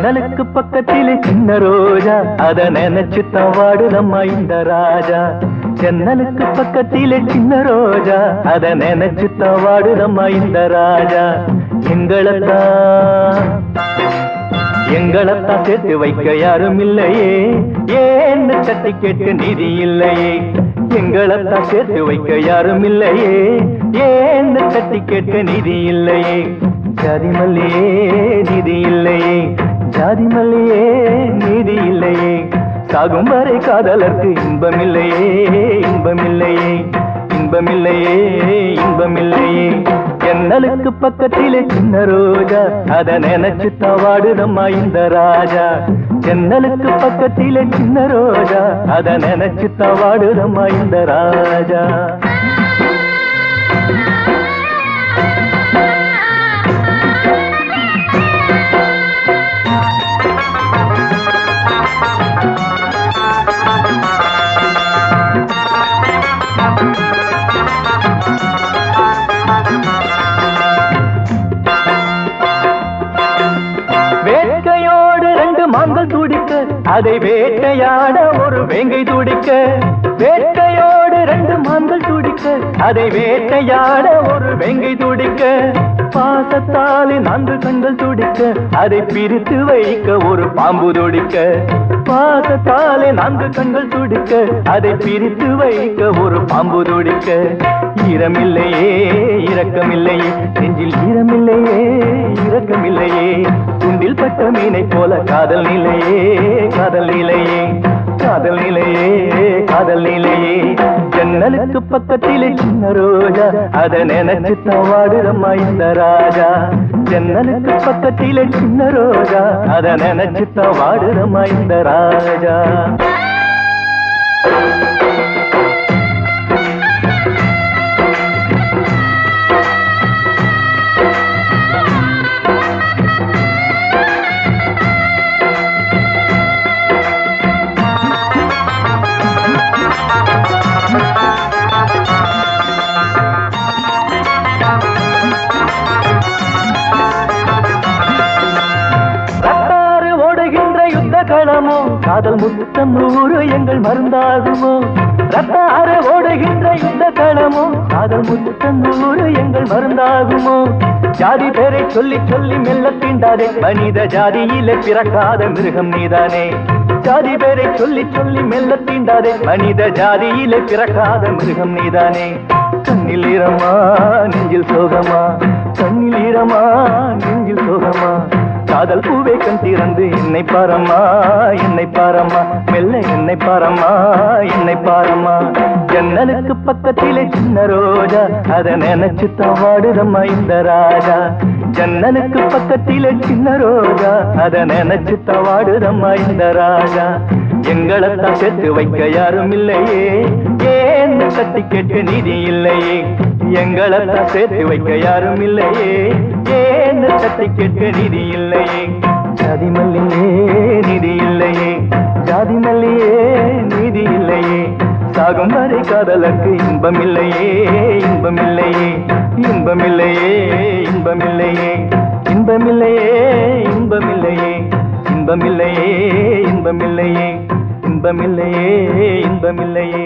ஜன்னலுக்கு பக்கத்திலே சின்ன ரோஜா, அத நினைச்சு தவாடுதம்மா இந்த ராஜா. ஜன்னலுக்கு பக்கத்திலே சின்ன ரோஜா, அத நினைச்சு தவாடுதம்மா இந்த ராஜா. எங்களைத்தான் சேர்த்து வைக்க யாரும் இல்லையே, ஏன்னு தட்டி கேட்க நிதி இல்லையே. எங்களைத்தான் சேர்த்து வைக்க யாரும் இல்லையே, ஏன்னு தட்டி கேட்க நிதி இல்லையே. ஜாதி மல்லியே நிதி இல்லையே, ஜாதி மல்லியே நீதி இல்லையே. சாகும் வரை காதலர்க்கு இன்பமில்லையே, இன்பமில்லையே, இன்பமில்லையே, இன்பமில்லையே. ஜன்னலுக்கு பக்கத்திலே சின்ன ரோஜா, அத நினைச்சு தவாடுதம்மா இந்த ராஜா. ஜன்னலுக்கு பக்கத்திலே சின்ன ரோஜா, அத நினைச்சு தவாடுதம்மா இந்த ராஜா. வேட்கையோடு ரெண்டு மான்கள் துடிக்க, அதை வேட்டையாட ஒரு வேங்கை துடிக்க. வேட்கையோடு ரெண்டு மான்கள் துடிக்க, அதை வேட்டையாட ஒரு வேங்கை துடிக்க. பாசத்தாலே 4 கண்கள் துடிக்க, அதை பிரித்து வைக்க ஒரு பாம்பு துடிக்க. பாசத்தாலே 4 கண்கள் துடிக்க, அதை பிரித்து வைக்க ஒரு பாம்பு துடிக்க. ஈரமில்லையே இரக்கமில்லையே, நெஞ்சில் ஈரமில்லையே இரக்கமில்லையே. துண்டில் பட்ட மீனை போல காதல் நிலையே, காதல் நிலையே, காதல் நிலையே, காதல் நிலையே. ஜன்னலுக்கு பக்கத்திலே சின்ன ரோஜா, அத நினைச்சு தவாடுதம்மா இந்த ராஜா. ஜன்னலுக்கு பக்கத்திலே சின்ன ரோஜா, அத நினைச்சு தவாடுதம்மா இந்த ராஜா. களமோ காதல் முத்தம் 100 எங்கள் மருந்தாகுமோ. ரத்தார ஓடுகின்ற யுத்த களமோ காதல் முத்தம் 100 எங்கள் மருந்தாகுமோ. ஜாதி பேரை சொல்லி சொல்லி மெல்ல தீண்டாதே, மனித ஜாதியிலே பிறக்காத மிருகம் நீதானே. ஜாதி பேரை சொல்லி சொல்லி மெல்ல தீண்டாதே, மனித ஜாதியிலே பிறக்காத மிருகம் நீதானே. கண்ணில் ஈரமா நெஞ்சில் சோகமா, கண்ணில் ஈரமா நெஞ்சில் சோகமா. காதல் பூவே கண் திறந்து என்னை பாரம்மா, என்னை பாரம்மா, மெல்ல என்னை பாரம்மா, என்னை பாரம்மா. ஜன்னலுக்கு பக்கத்திலே சின்ன ரோஜா, அத நினைச்சு தவாடுதம்மா இந்த ராஜா. ஜன்னலுக்கு பக்கத்திலே சின்ன ரோஜா, அத நினைச்சு தவாடுதம்மா இந்த ராஜா. எங்களைத்தான் சேர்த்து வைக்க யாரும் இல்லையே, ஏன்னு தட்டி கேட்க நிதி இல்லையே. எங்களைத்தான் சேர்த்து வைக்க யாரும் இல்லையே, ஏன்னு தட்டி கேட்க நிதி இல்லையே. ஜாதி மல்லியே நிதி இல்லையே, ஜாதி மல்லியே நீதி இல்லையே. சாகும் வரை காதலுக்கு இன்பமில்லையே, இன்பமில்லையே, இன்பமில்லையே, இன்பமில்லையே, இன்பமில்லையே, இன்பமில்லையே, இன்பமில்லையே, இன்பமில்லையே, இன்பமில்லையே, இன்பமில்லையே.